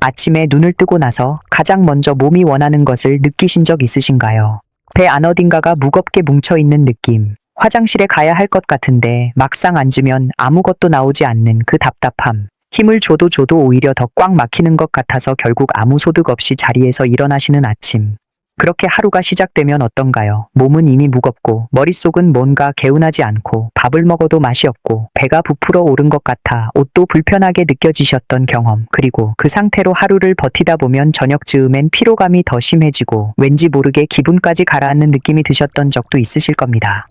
아침에 눈을 뜨고 나서 가장 먼저 몸이 원하는 것을 느끼신 적 있으신가요? 배 안 어딘가가 무겁게 뭉쳐있는 느낌. 화장실에 가야 할 것 같은데 막상 앉으면 아무것도 나오지 않는 그 답답함. 힘을 줘도 오히려 더 꽉 막히는 것 같아서 결국 아무 소득 없이 자리에서 일어나시는 아침. 그렇게 하루가 시작되면 어떤가요? 몸은 이미 무겁고 머릿속은 뭔가 개운하지 않고 밥을 먹어도 맛이 없고 배가 부풀어 오른 것 같아 옷도 불편하게 느껴지셨던 경험, 그리고 그 상태로 하루를 버티다 보면 저녁 즈음엔 피로감이 더 심해지고 왠지 모르게 기분까지 가라앉는 느낌이 드셨던 적도 있으실 겁니다.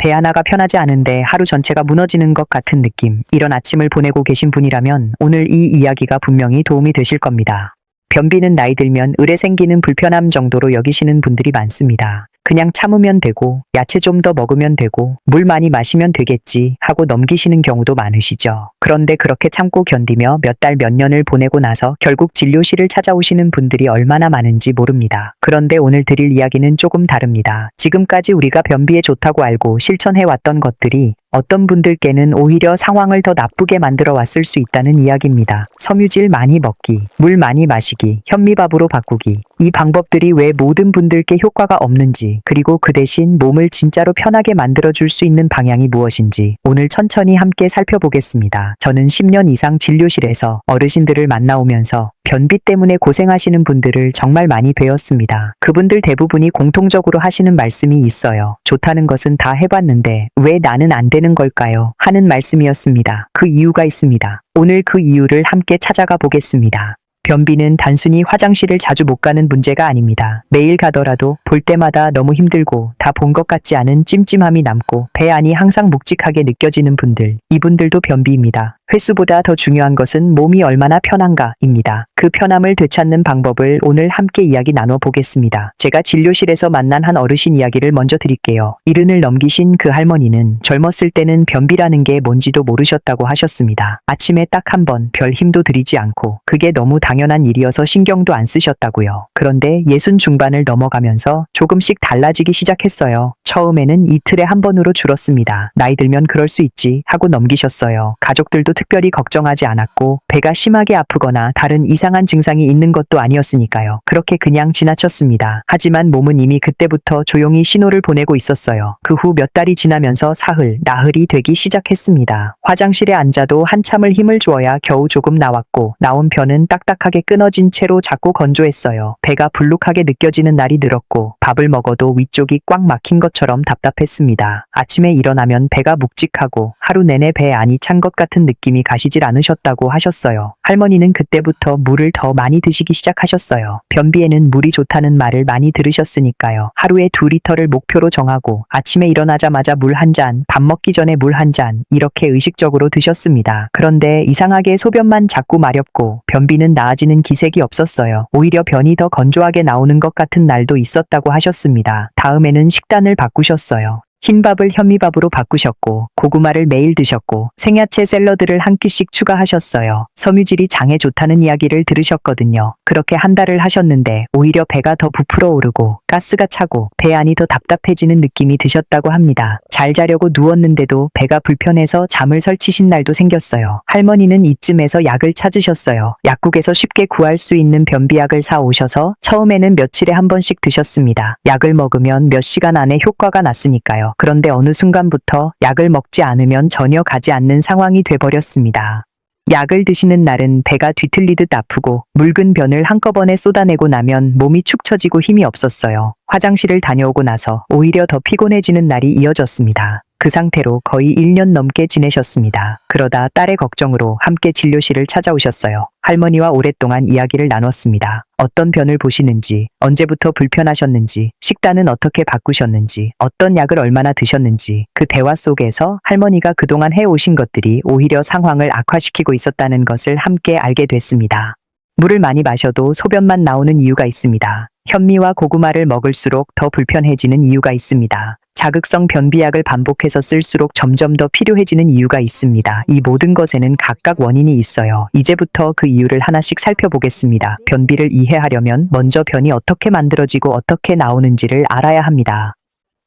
배 하나가 편하지 않은데 하루 전체가 무너지는 것 같은 느낌. 이런 아침을 보내고 계신 분이라면 오늘 이 이야기가 분명히 도움이 되실 겁니다. 변비는 나이 들면 을에 생기는 불편함 정도로 여기시는 분들이 많습니다. 그냥 참으면 되고 야채 좀 더 먹으면 되고 물 많이 마시면 되겠지 하고 넘기시는 경우도 많으시죠. 그런데 그렇게 참고 견디며 몇 달 몇 년을 보내고 나서 결국 진료실을 찾아오시는 분들이 얼마나 많은지 모릅니다. 그런데 오늘 드릴 이야기는 조금 다릅니다. 지금까지 우리가 변비에 좋다고 알고 실천해왔던 것들이 어떤 분들께는 오히려 상황을 더 나쁘게 만들어 왔을 수 있다는 이야기입니다. 섬유질 많이 먹기, 물 많이 마시기, 현미밥으로 바꾸기. 이 방법들이 왜 모든 분들께 효과가 없는지, 그리고 그 대신 몸을 진짜로 편하게 만들어줄 수 있는 방향이 무엇인지 오늘 천천히 함께 살펴보겠습니다. 저는 10년 이상 진료실에서 어르신들을 만나오면서 변비 때문에 고생하시는 분들을 정말 많이 배웠습니다. 그분들 대부분이 공통적으로 하시는 말씀이 있어요. 좋다는 것은 다 해봤는데 왜 나는 안 되는 걸까요? 하는 말씀이었습니다. 그 이유가 있습니다. 오늘 그 이유를 함께 찾아가 보겠습니다. 변비는 단순히 화장실을 자주 못 가는 문제가 아닙니다. 매일 가더라도 볼 때마다 너무 힘들고 다 본 것 같지 않은 찜찜함이 남고 배 안이 항상 묵직하게 느껴지는 분들, 이분들도 변비입니다. 횟수보다 더 중요한 것은 몸이 얼마나 편한가입니다. 그 편함을 되찾는 방법을 오늘 함께 이야기 나눠보겠습니다. 제가 진료실에서 만난 한 어르신 이야기를 먼저 드릴게요. 70을 넘기신 그 할머니는 젊었을 때는 변비라는 게 뭔지도 모르셨다고 하셨습니다. 아침에 딱 한 번 별 힘도 들이지 않고 그게 너무 당연한 일이어서 신경도 안 쓰셨다고요. 그런데 60 중반을 넘어가면서 조금씩 달라지기 시작했어요. 처음에는 이틀에 한 번으로 줄었습니다. 나이 들면 그럴 수 있지 하고 넘기셨어요. 가족들도 특별히 걱정하지 않았고 배가 심하게 아프거나 다른 이상한 증상이 있는 것도 아니었으니까요. 그렇게 그냥 지나쳤습니다. 하지만 몸은 이미 그때부터 조용히 신호를 보내고 있었어요. 그 후 몇 달이 지나면서 사흘, 나흘이 되기 시작했습니다. 화장실에 앉아도 한참을 힘을 주어야 겨우 조금 나왔고 나온 편은 딱딱하게 끊어진 채로 자꾸 건조했어요. 배가 불룩하게 느껴지는 날이 늘었고 밥을 먹어도 위쪽이 꽉 막힌 것처럼 답답했습니다. 아침에 일어나면 배가 묵직하고 하루 내내 배 안이 찬 것 같은 느낌이 가시질 않으셨다고 하셨어요. 할머니는 그때부터 물을 더 많이 드시기 시작하셨어요. 변비에는 물이 좋다는 말을 많이 들으셨으니까요. 하루에 2리터를 목표로 정하고 아침에 일어나자마자 물 한 잔, 밥 먹기 전에 물 한 잔, 이렇게 의식적으로 드셨습니다. 그런데 이상하게 소변만 자꾸 마렵고 변비는 나아지는 기색이 없었어요. 오히려 변이 더 건조하게 나오는 것 같은 날도 있었다고 하셨습니다. 다음에는 식단을 바꾸셨어요. 흰밥을 현미밥으로 바꾸셨고 고구마를 매일 드셨고 생야채 샐러드를 한 끼씩 추가하셨어요. 섬유질이 장에 좋다는 이야기를 들으셨거든요. 그렇게 한 달을 하셨는데 오히려 배가 더 부풀어 오르고 가스가 차고 배 안이 더 답답해지는 느낌이 드셨다고 합니다. 잘 자려고 누웠는데도 배가 불편해서 잠을 설치신 날도 생겼어요. 할머니는 이쯤에서 약을 찾으셨어요. 약국에서 쉽게 구할 수 있는 변비약을 사 오셔서 처음에는 며칠에 한 번씩 드셨습니다. 약을 먹으면 몇 시간 안에 효과가 났으니까요. 그런데 어느 순간부터 약을 먹지 않으면 전혀 가지 않는 상황이 돼버렸습니다. 약을 드시는 날은 배가 뒤틀리듯 아프고 묽은 변을 한꺼번에 쏟아내고 나면 몸이 축 처지고 힘이 없었어요. 화장실을 다녀오고 나서 오히려 더 피곤해지는 날이 이어졌습니다. 그 상태로 거의 1년 넘게 지내셨습니다. 그러다 딸의 걱정으로 함께 진료실을 찾아오셨어요. 할머니와 오랫동안 이야기를 나눴습니다. 어떤 변을 보시는지, 언제부터 불편하셨는지, 식단은 어떻게 바꾸셨는지, 어떤 약을 얼마나 드셨는지, 그 대화 속에서 할머니가 그동안 해오신 것들이 오히려 상황을 악화시키고 있었다는 것을 함께 알게 됐습니다. 물을 많이 마셔도 소변만 나오는 이유가 있습니다. 현미와 고구마를 먹을수록 더 불편해지는 이유가 있습니다. 자극성 변비약을 반복해서 쓸수록 점점 더 필요해지는 이유가 있습니다. 이 모든 것에는 각각 원인이 있어요. 이제부터 그 이유를 하나씩 살펴보겠습니다. 변비를 이해하려면 먼저 변이 어떻게 만들어지고 어떻게 나오는지를 알아야 합니다.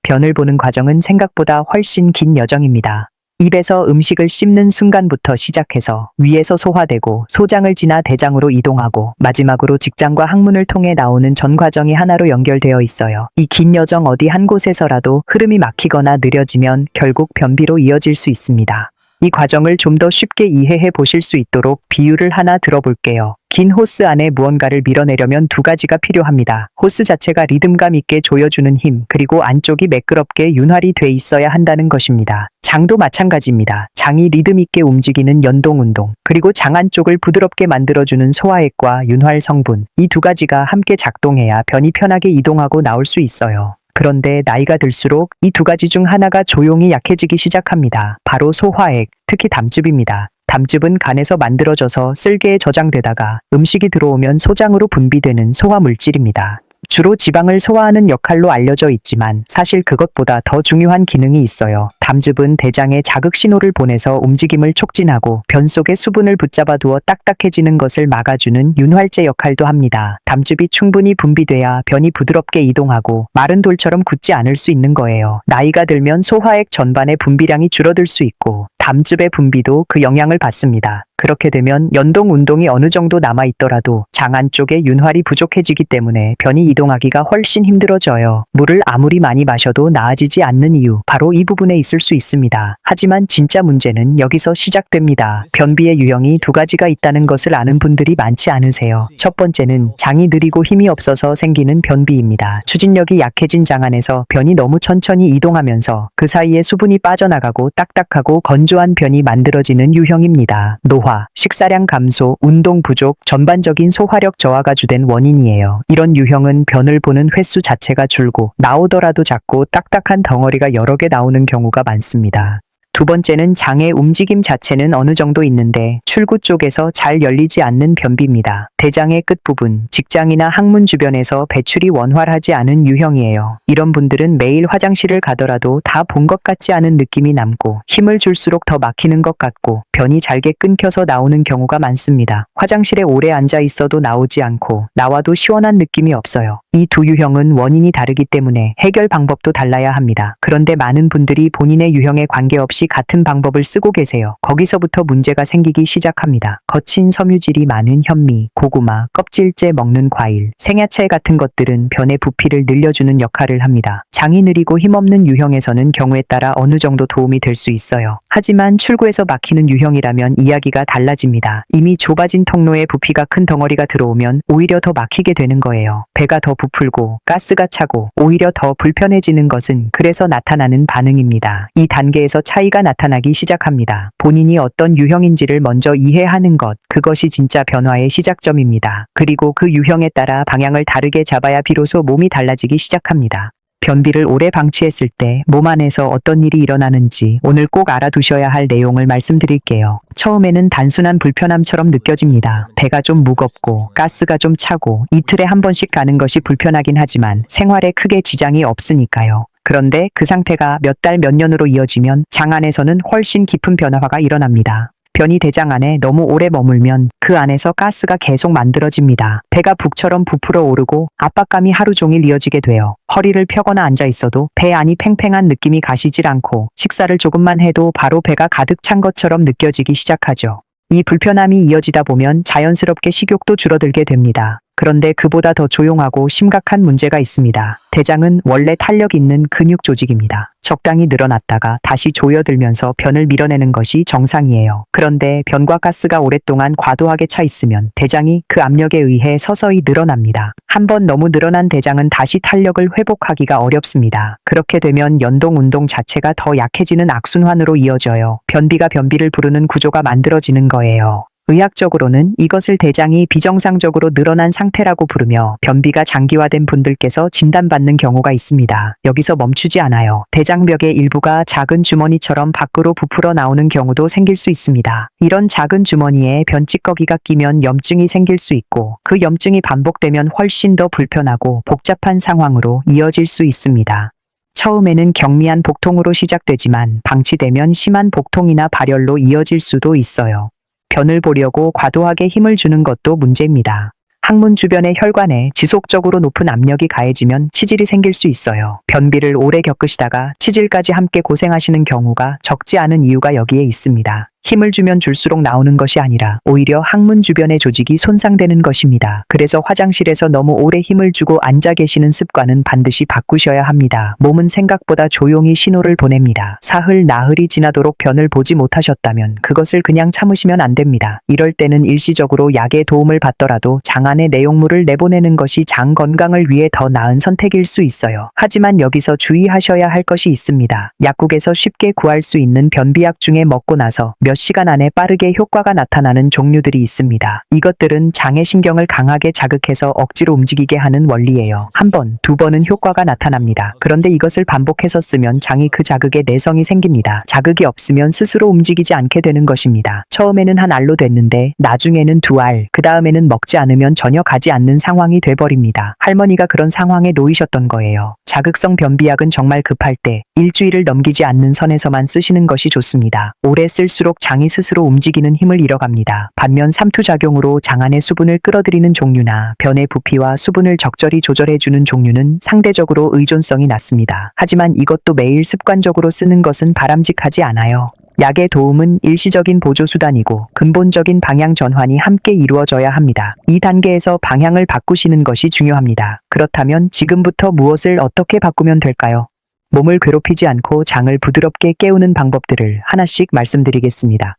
변을 보는 과정은 생각보다 훨씬 긴 여정입니다. 입에서 음식을 씹는 순간부터 시작해서 위에서 소화되고 소장을 지나 대장으로 이동하고 마지막으로 직장과 항문을 통해 나오는 전 과정이 하나로 연결되어 있어요. 이 긴 여정 어디 한 곳에서라도 흐름이 막히거나 느려지면 결국 변비로 이어질 수 있습니다. 이 과정을 좀 더 쉽게 이해해 보실 수 있도록 비유를 하나 들어볼게요. 긴 호스 안에 무언가를 밀어내려면 두 가지가 필요합니다. 호스 자체가 리듬감 있게 조여주는 힘, 그리고 안쪽이 매끄럽게 윤활이 돼 있어야 한다는 것입니다. 장도 마찬가지입니다. 장이 리듬 있게 움직이는 연동 운동, 그리고 장 안쪽을 부드럽게 만들어주는 소화액과 윤활 성분, 이 두 가지가 함께 작동해야 변이 편하게 이동하고 나올 수 있어요. 그런데 나이가 들수록 이 두 가지 중 하나가 조용히 약해지기 시작합니다. 바로 소화액, 특히 담즙입니다. 담즙은 간에서 만들어져서 쓸개에 저장되다가 음식이 들어오면 소장으로 분비되는 소화 물질입니다. 주로 지방을 소화하는 역할로 알려져 있지만 사실 그것보다 더 중요한 기능이 있어요. 담즙은 대장에 자극 신호를 보내서 움직임을 촉진하고 변 속에 수분을 붙잡아 두어 딱딱해지는 것을 막아주는 윤활제 역할도 합니다. 담즙이 충분히 분비돼야 변이 부드럽게 이동하고 마른 돌처럼 굳지 않을 수 있는 거예요. 나이가 들면 소화액 전반의 분비량이 줄어들 수 있고 담즙의 분비도 그 영향을 받습니다. 그렇게 되면 연동 운동이 어느 정도 남아있더라도 장 안쪽에 윤활이 부족해지기 때문에 변이 이동하기가 훨씬 힘들어져요. 물을 아무리 많이 마셔도 나아지지 않는 이유, 바로 이 부분에 있을 수 있습니다. 하지만 진짜 문제는 여기서 시작됩니다. 변비의 유형이 두 가지가 있다는 것을 아는 분들이 많지 않으세요. 첫 번째는 장이 느리고 힘이 없어서 생기는 변비입니다. 추진력이 약해진 장 안에서 변이 너무 천천히 이동하면서 그 사이에 수분이 빠져나가고 딱딱하고 건조한 변이 만들어지는 유형입니다. 노화, 식사량 감소, 운동 부족, 전반적인 소화력 저하가 주된 원인이에요. 이런 유형은 변을 보는 횟수 자체가 줄고 나오더라도 작고 딱딱한 덩어리가 여러 개 나오는 경우가 많습니다. 두 번째는 장의 움직임 자체는 어느 정도 있는데 출구 쪽에서 잘 열리지 않는 변비입니다. 대장의 끝부분, 직장이나 항문 주변에서 배출이 원활하지 않은 유형이에요. 이런 분들은 매일 화장실을 가더라도 다 본 것 같지 않은 느낌이 남고 힘을 줄수록 더 막히는 것 같고 변이 잘게 끊겨서 나오는 경우가 많습니다. 화장실에 오래 앉아 있어도 나오지 않고 나와도 시원한 느낌이 없어요. 이 두 유형은 원인이 다르기 때문에 해결 방법도 달라야 합니다. 그런데 많은 분들이 본인의 유형에 관계없이 같은 방법을 쓰고 계세요. 거기서부터 문제가 생기기 시작합니다. 거친 섬유질이 많은 현미, 고구마, 껍질째 먹는 과일, 생야채 같은 것들은 변의 부피를 늘려주는 역할을 합니다. 장이 느리고 힘없는 유형에서는 경우에 따라 어느 정도 도움이 될 수 있어요. 하지만 출구에서 막히는 유형이라면 이야기가 달라집니다. 이미 좁아진 통로에 부피가 큰 덩어리가 들어오면 오히려 더 막히게 되는 거예요. 배가 더 부풀고 가스가 차고 오히려 더 불편해지는 것은 그래서 나타나는 반응입니다. 이 단계에서 차이가 나타나기 시작합니다. 본인이 어떤 유형인지를 먼저 이해하는 것, 그것이 진짜 변화의 시작점입니다. 그리고 그 유형에 따라 방향을 다르게 잡아야 비로소 몸이 달라지기 시작합니다. 변비를 오래 방치했을 때 몸 안에서 어떤 일이 일어나는지 오늘 꼭 알아두셔야 할 내용을 말씀드릴게요. 처음에는 단순한 불편함처럼 느껴집니다. 배가 좀 무겁고 가스가 좀 차고 이틀에 한 번씩 가는 것이 불편하긴 하지만 생활에 크게 지장이 없으니까요. 그런데 그 상태가 몇 달, 몇 년으로 이어지면 장 안에서는 훨씬 깊은 변화가 일어납니다. 변이 대장 안에 너무 오래 머물면 그 안에서 가스가 계속 만들어집니다. 배가 북처럼 부풀어 오르고 압박감이 하루 종일 이어지게 돼요. 허리를 펴거나 앉아 있어도 배 안이 팽팽한 느낌이 가시질 않고 식사를 조금만 해도 바로 배가 가득 찬 것처럼 느껴지기 시작하죠. 이 불편함이 이어지다 보면 자연스럽게 식욕도 줄어들게 됩니다. 그런데 그보다 더 조용하고 심각한 문제가 있습니다. 대장은 원래 탄력 있는 근육 조직입니다. 적당히 늘어났다가 다시 조여들면서 변을 밀어내는 것이 정상이에요. 그런데 변과 가스가 오랫동안 과도하게 차 있으면 대장이 그 압력에 의해 서서히 늘어납니다. 한번 너무 늘어난 대장은 다시 탄력을 회복하기가 어렵습니다. 그렇게 되면 연동 운동 자체가 더 약해지는 악순환으로 이어져요. 변비가 변비를 부르는 구조가 만들어지는 거예요. 의학적으로는 이것을 대장이 비정상적으로 늘어난 상태라고 부르며 변비가 장기화된 분들께서 진단받는 경우가 있습니다. 여기서 멈추지 않아요. 대장벽의 일부가 작은 주머니처럼 밖으로 부풀어 나오는 경우도 생길 수 있습니다. 이런 작은 주머니에 변찌꺼기가 끼면 염증이 생길 수 있고 그 염증이 반복되면 훨씬 더 불편하고 복잡한 상황으로 이어질 수 있습니다. 처음에는 경미한 복통으로 시작되지만 방치되면 심한 복통이나 발열로 이어질 수도 있어요. 변을 보려고 과도하게 힘을 주는 것도 문제입니다. 항문 주변의 혈관에 지속적으로 높은 압력이 가해지면 치질이 생길 수 있어요. 변비를 오래 겪으시다가 치질까지 함께 고생하시는 경우가 적지 않은 이유가 여기에 있습니다. 힘을 주면 줄수록 나오는 것이 아니라 오히려 항문 주변의 조직이 손상되는 것입니다. 그래서 화장실에서 너무 오래 힘을 주고 앉아 계시는 습관은 반드시 바꾸셔야 합니다. 몸은 생각보다 조용히 신호를 보냅니다. 사흘, 나흘이 지나도록 변을 보지 못하셨다면 그것을 그냥 참으시면 안 됩니다. 이럴 때는 일시적으로 약의 도움을 받더라도 장 안에 내용물을 내보내는 것이 장 건강을 위해 더 나은 선택일 수 있어요. 하지만 여기서 주의하셔야 할 것이 있습니다. 약국에서 쉽게 구할 수 있는 변비약 중에 먹고 나서 몇 시간 안에 빠르게 효과가 나타나는 종류들이 있습니다. 이것들은 장의 신경을 강하게 자극해서 억지로 움직이게 하는 원리예요. 한 번, 두 번은 효과가 나타납니다. 그런데 이것을 반복해서 쓰면 장이 그 자극에 내성이 생깁니다. 자극이 없으면 스스로 움직이지 않게 되는 것입니다. 처음에는 한 알로 됐는데 나중에는 두 알, 그 다음에는 먹지 않으면 전혀 가지 않는 상황이 돼버립니다. 할머니가 그런 상황에 놓이셨던 거예요. 자극성 변비약은 정말 급할 때 일주일을 넘기지 않는 선에서만 쓰시는 것이 좋습니다. 오래 쓸수록 장이 스스로 움직이는 힘을 잃어갑니다. 반면 삼투작용으로 장 안의 수분을 끌어들이는 종류나 변의 부피와 수분을 적절히 조절해주는 종류는 상대적으로 의존성이 낮습니다. 하지만 이것도 매일 습관적으로 쓰는 것은 바람직하지 않아요. 약의 도움은 일시적인 보조수단이고 근본적인 방향 전환이 함께 이루어져야 합니다. 이 단계에서 방향을 바꾸시는 것이 중요합니다. 그렇다면 지금부터 무엇을 어떻게 바꾸면 될까요? 몸을 괴롭히지 않고 장을 부드럽게 깨우는 방법들을 하나씩 말씀드리겠습니다.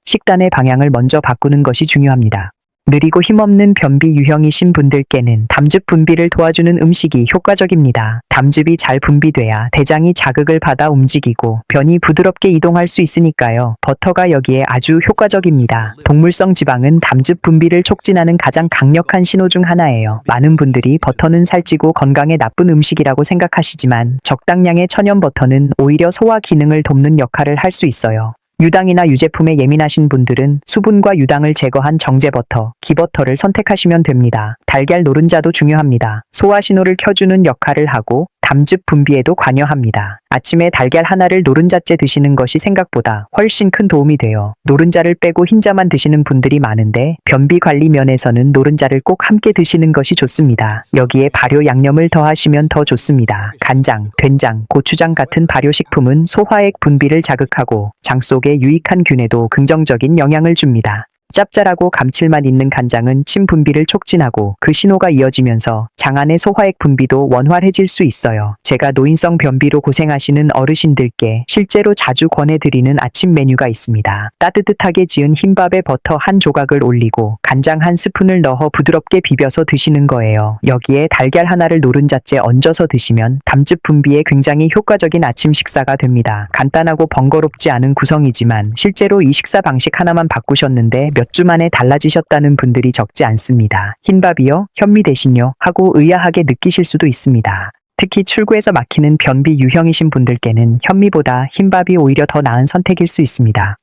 식단의 방향을 먼저 바꾸는 것이 중요합니다. 느리고 힘없는 변비 유형이신 분들께는 담즙 분비를 도와주는 음식이 효과적입니다. 담즙이 잘 분비돼야 대장이 자극을 받아 움직이고 변이 부드럽게 이동할 수 있으니까요. 버터가 여기에 아주 효과적입니다. 동물성 지방은 담즙 분비를 촉진하는 가장 강력한 신호 중 하나예요. 많은 분들이 버터는 살찌고 건강에 나쁜 음식이라고 생각하시지만 적당량의 천연 버터는 오히려 소화 기능을 돕는 역할을 할 수 있어요. 유당이나 유제품에 예민하신 분들은 수분과 유당을 제거한 정제버터, 기버터를 선택하시면 됩니다. 달걀 노른자도 중요합니다. 소화 신호를 켜주는 역할을 하고 담즙 분비에도 관여합니다. 아침에 달걀 하나를 노른자째 드시는 것이 생각보다 훨씬 큰 도움이 돼요. 노른자를 빼고 흰자만 드시는 분들이 많은데 변비 관리 면에서는 노른자를 꼭 함께 드시는 것이 좋습니다. 여기에 발효 양념을 더하시면 더 좋습니다. 간장, 된장, 고추장 같은 발효식품은 소화액 분비를 자극하고 장 속에 유익한 균에도 긍정적인 영향을 줍니다. 짭짤하고 감칠맛 있는 간장은 침 분비를 촉진하고 그 신호가 이어지면서 장 안의 소화액 분비도 원활해질 수 있어요. 제가 노인성 변비로 고생하시는 어르신들께 실제로 자주 권해드리는 아침 메뉴가 있습니다. 따뜻하게 지은 흰밥에 버터 한 조각을 올리고 간장 한 스푼을 넣어 부드럽게 비벼서 드시는 거예요. 여기에 달걀 하나를 노른자째 얹어서 드시면 담즙 분비에 굉장히 효과적인 아침 식사가 됩니다. 간단하고 번거롭지 않은 구성이지만 실제로 이 식사 방식 하나만 바꾸셨는데 몇 주 만에 달라지셨다는 분들이 적지 않습니다. 흰밥이요? 현미 대신요? 하고 의아하게 느끼실 수도 있습니다. 특히 출구에서 막히는 변비 유형이신 분들께는 현미보다 흰밥이 오히려 더 나은 선택일 수 있습니다.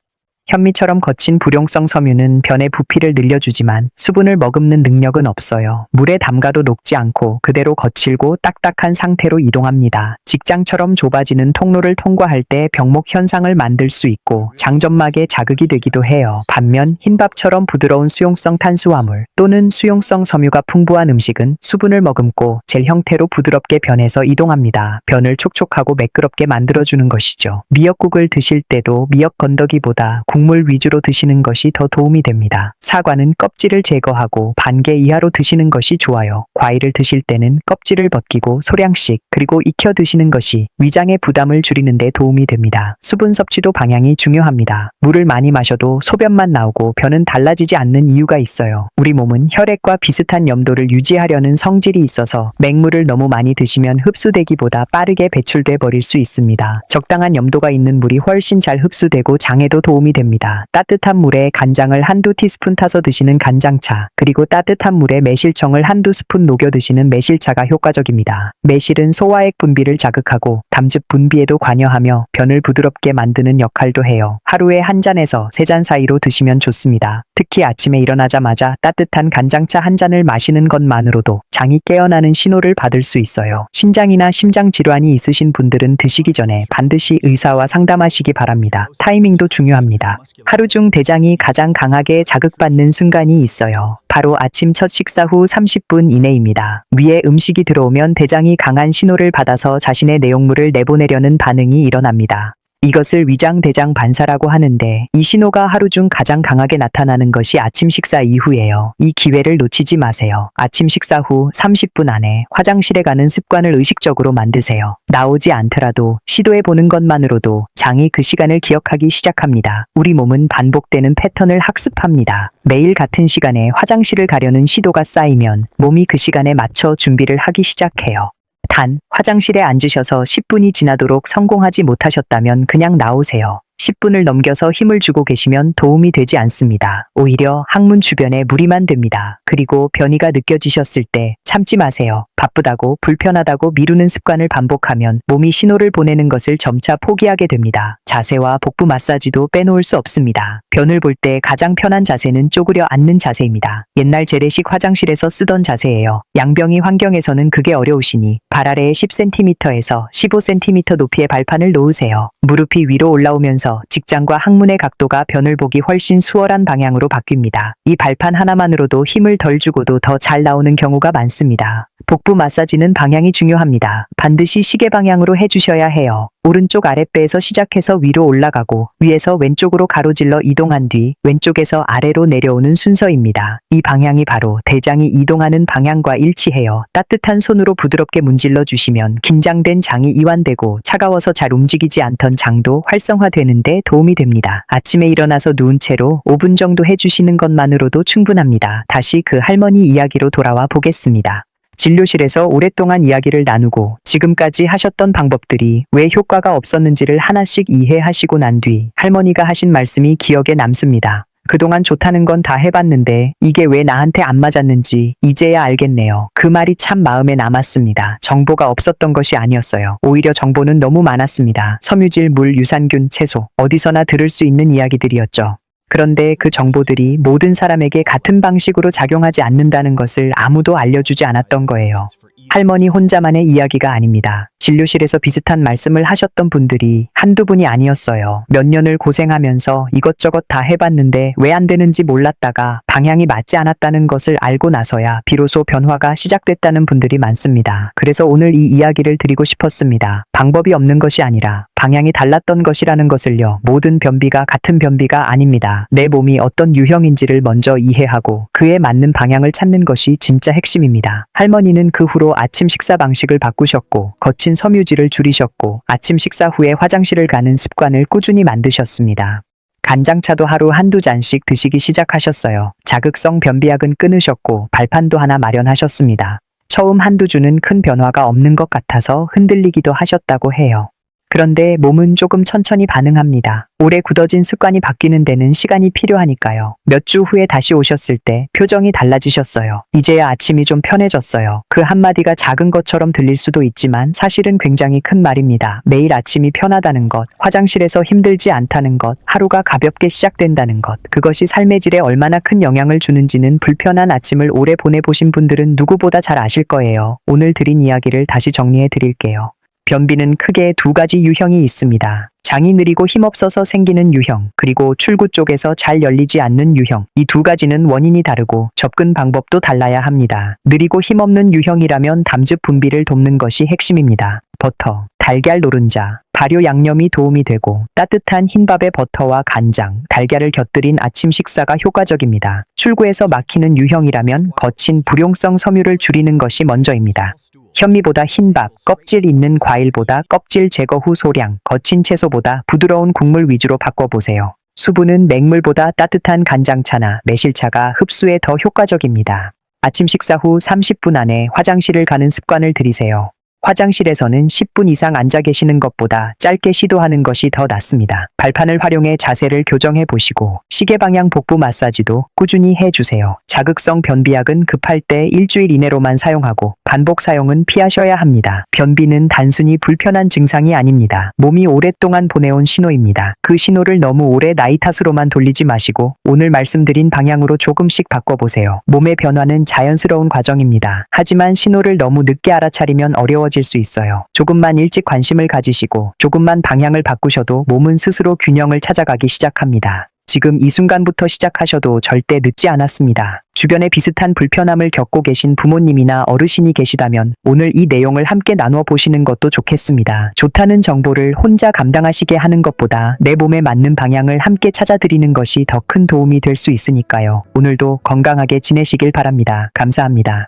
현미처럼 거친 불용성 섬유는 변의 부피를 늘려주지만 수분을 머금는 능력은 없어요. 물에 담가도 녹지 않고 그대로 거칠고 딱딱한 상태로 이동합니다. 직장처럼 좁아지는 통로를 통과할 때 병목 현상을 만들 수 있고 장점막에 자극이 되기도 해요. 반면 흰밥처럼 부드러운 수용성 탄수화물 또는 수용성 섬유가 풍부한 음식은 수분을 머금고 젤 형태로 부드럽게 변해서 이동합니다. 변을 촉촉하고 매끄럽게 만들어주는 것이죠. 미역국을 드실 때도 미역 건더기보다 국물 위주로 드시는 것이 더 도움이 됩니다. 사과는 껍질을 제거하고 반개 이하로 드시는 것이 좋아요. 과일을 드실 때는 껍질을 벗기고 소량씩 그리고 익혀 드시는 것이 위장의 부담을 줄이는 데 도움이 됩니다. 수분 섭취도 방향이 중요합니다. 물을 많이 마셔도 소변만 나오고 변은 달라지지 않는 이유가 있어요. 우리 몸은 혈액과 비슷한 염도를 유지하려는 성질이 있어서 맹물을 너무 많이 드시면 흡수되기보다 빠르게 배출돼 버릴 수 있습니다. 적당한 염도가 있는 물이 훨씬 잘 흡수되고 장에도 도움이 됩니다. 따뜻한 물에 간장을 한두 티스푼 타서 드시는 간장차, 그리고 따뜻한 물에 매실청을 한두 스푼 녹여 드시는 매실차가 효과적입니다. 매실은 소화액 분비를 자극하고 담즙 분비에도 관여하며 변을 부드럽게 만드는 역할도 해요. 하루에 한 잔에서 세 잔 사이로 드시면 좋습니다. 특히 아침에 일어나자마자 따뜻한 간장차 한 잔을 마시는 것만으로도 장이 깨어나는 신호를 받을 수 있어요. 신장이나 심장 질환이 있으신 분들은 드시기 전에 반드시 의사와 상담하시기 바랍니다. 타이밍도 중요합니다. 하루 중 대장이 가장 강하게 자극받는 순간이 있어요. 바로 아침 첫 식사 후 30분 이내입니다. 위에 음식이 들어오면 대장이 강한 신호를 받아서 자신의 내용물을 내보내려는 반응이 일어납니다. 이것을 위장-대장 반사라고 하는데 이 신호가 하루 중 가장 강하게 나타나는 것이 아침 식사 이후예요. 이 기회를 놓치지 마세요. 아침 식사 후 30분 안에 화장실에 가는 습관을 의식적으로 만드세요. 나오지 않더라도 시도해보는 것만으로도 장이 그 시간을 기억하기 시작합니다. 우리 몸은 반복되는 패턴을 학습합니다. 매일 같은 시간에 화장실을 가려는 시도가 쌓이면 몸이 그 시간에 맞춰 준비를 하기 시작해요. 단, 화장실에 앉으셔서 10분이 지나도록 성공하지 못하셨다면 그냥 나오세요. 10분을 넘겨서 힘을 주고 계시면 도움이 되지 않습니다. 오히려 항문 주변에 무리만 됩니다. 그리고 변이가 느껴지셨을 때 참지 마세요. 바쁘다고 불편하다고 미루는 습관을 반복하면 몸이 신호를 보내는 것을 점차 포기하게 됩니다. 자세와 복부 마사지도 빼놓을 수 없습니다. 변을 볼 때 가장 편한 자세는 쪼그려 앉는 자세입니다. 옛날 재래식 화장실에서 쓰던 자세예요. 양병이 환경에서는 그게 어려우시니 발 아래에 10cm에서 15cm 높이의 발판을 놓으세요. 무릎이 위로 올라오면서 직장과 항문의 각도가 변을 보기 훨씬 수월한 방향으로 바뀝니다. 이 발판 하나만으로도 힘을 덜 주고도 더 잘 나오는 경우가 많습니다. 복부 마사지는 방향이 중요합니다. 반드시 시계 방향으로 해주셔야 해요. 오른쪽 아랫배에서 시작해서 위로 올라가고 위에서 왼쪽으로 가로질러 이동한 뒤 왼쪽에서 아래로 내려오는 순서입니다. 이 방향이 바로 대장이 이동하는 방향과 일치해요. 따뜻한 손으로 부드럽게 문질러 주시면 긴장된 장이 이완되고 차가워서 잘 움직이지 않던 장도 활성화되는데 도움이 됩니다. 아침에 일어나서 누운 채로 5분 정도 해주시는 것만으로도 충분합니다. 다시 그 할머니 이야기로 돌아와 보겠습니다. 진료실에서 오랫동안 이야기를 나누고 지금까지 하셨던 방법들이 왜 효과가 없었는지를 하나씩 이해하시고 난 뒤 할머니가 하신 말씀이 기억에 남습니다. 그동안 좋다는 건 다 해봤는데 이게 왜 나한테 안 맞았는지 이제야 알겠네요. 그 말이 참 마음에 남았습니다. 정보가 없었던 것이 아니었어요. 오히려 정보는 너무 많았습니다. 섬유질, 물, 유산균, 채소, 어디서나 들을 수 있는 이야기들이었죠. 그런데 그 정보들이 모든 사람에게 같은 방식으로 작용하지 않는다는 것을 아무도 알려주지 않았던 거예요. 할머니 혼자만의 이야기가 아닙니다. 진료실에서 비슷한 말씀을 하셨던 분들이 한두 분이 아니었어요. 몇 년을 고생하면서 이것저것 다 해봤는데 왜 안 되는지 몰랐다가 방향이 맞지 않았다는 것을 알고 나서야 비로소 변화가 시작됐다는 분들이 많습니다. 그래서 오늘 이 이야기를 드리고 싶었습니다. 방법이 없는 것이 아니라 방향이 달랐던 것이라는 것을요. 모든 변비가 같은 변비가 아닙니다. 내 몸이 어떤 유형인지를 먼저 이해하고 그에 맞는 방향을 찾는 것이 진짜 핵심입니다. 할머니는 그 후로 아침 식사 방식을 바꾸셨고 거친 섬유질을 줄이셨고 아침 식사 후에 화장실을 가는 습관을 꾸준히 만드셨습니다. 간장차도 하루 한두 잔씩 드시기 시작하셨어요. 자극성 변비약은 끊으셨고 발판도 하나 마련하셨습니다. 처음 한두 주는 큰 변화가 없는 것 같아서 흔들리기도 하셨다고 해요. 그런데 몸은 조금 천천히 반응합니다. 오래 굳어진 습관이 바뀌는 데는 시간이 필요하니까요. 몇 주 후에 다시 오셨을 때 표정이 달라지셨어요. 이제야 아침이 좀 편해졌어요. 그 한마디가 작은 것처럼 들릴 수도 있지만 사실은 굉장히 큰 말입니다. 매일 아침이 편하다는 것, 화장실에서 힘들지 않다는 것, 하루가 가볍게 시작된다는 것, 그것이 삶의 질에 얼마나 큰 영향을 주는지는 불편한 아침을 오래 보내보신 분들은 누구보다 잘 아실 거예요. 오늘 드린 이야기를 다시 정리해 드릴게요. 변비는 크게 두 가지 유형이 있습니다. 장이 느리고 힘없어서 생기는 유형, 그리고 출구 쪽에서 잘 열리지 않는 유형. 이 두 가지는 원인이 다르고 접근 방법도 달라야 합니다. 느리고 힘없는 유형이라면 담즙 분비를 돕는 것이 핵심입니다. 버터, 달걀 노른자, 발효 양념이 도움이 되고 따뜻한 흰밥에 버터와 간장, 달걀을 곁들인 아침 식사가 효과적입니다. 출구에서 막히는 유형이라면 거친 불용성 섬유를 줄이는 것이 먼저입니다. 현미보다 흰밥, 껍질 있는 과일보다 껍질 제거 후 소량, 거친 채소보다 부드러운 국물 위주로 바꿔보세요. 수분은 맹물보다 따뜻한 간장차나 매실차가 흡수에 더 효과적입니다. 아침 식사 후 30분 안에 화장실을 가는 습관을 들이세요. 화장실에서는 10분 이상 앉아 계시는 것보다 짧게 시도하는 것이 더 낫습니다. 발판을 활용해 자세를 교정해 보시고 시계 방향 복부 마사지도 꾸준히 해주세요. 자극성 변비약은 급할 때 일주일 이내로만 사용하고 반복 사용은 피하셔야 합니다. 변비는 단순히 불편한 증상이 아닙니다. 몸이 오랫동안 보내온 신호입니다. 그 신호를 너무 오래 나이 탓으로만 돌리지 마시고 오늘 말씀드린 방향으로 조금씩 바꿔보세요. 몸의 변화는 자연스러운 과정입니다. 하지만 신호를 너무 늦게 알아차리면 어려워질 수 있어요. 조금만 일찍 관심을 가지시고 조금만 방향을 바꾸셔도 몸은 스스로 균형을 찾아가기 시작합니다. 지금 이 순간부터 시작하셔도 절대 늦지 않았습니다. 주변에 비슷한 불편함을 겪고 계신 부모님이나 어르신이 계시다면 오늘 이 내용을 함께 나누어 보시는 것도 좋겠습니다. 좋다는 정보를 혼자 감당하시게 하는 것보다 내 몸에 맞는 방향을 함께 찾아드리는 것이 더 큰 도움이 될 수 있으니까요. 오늘도 건강하게 지내시길 바랍니다. 감사합니다.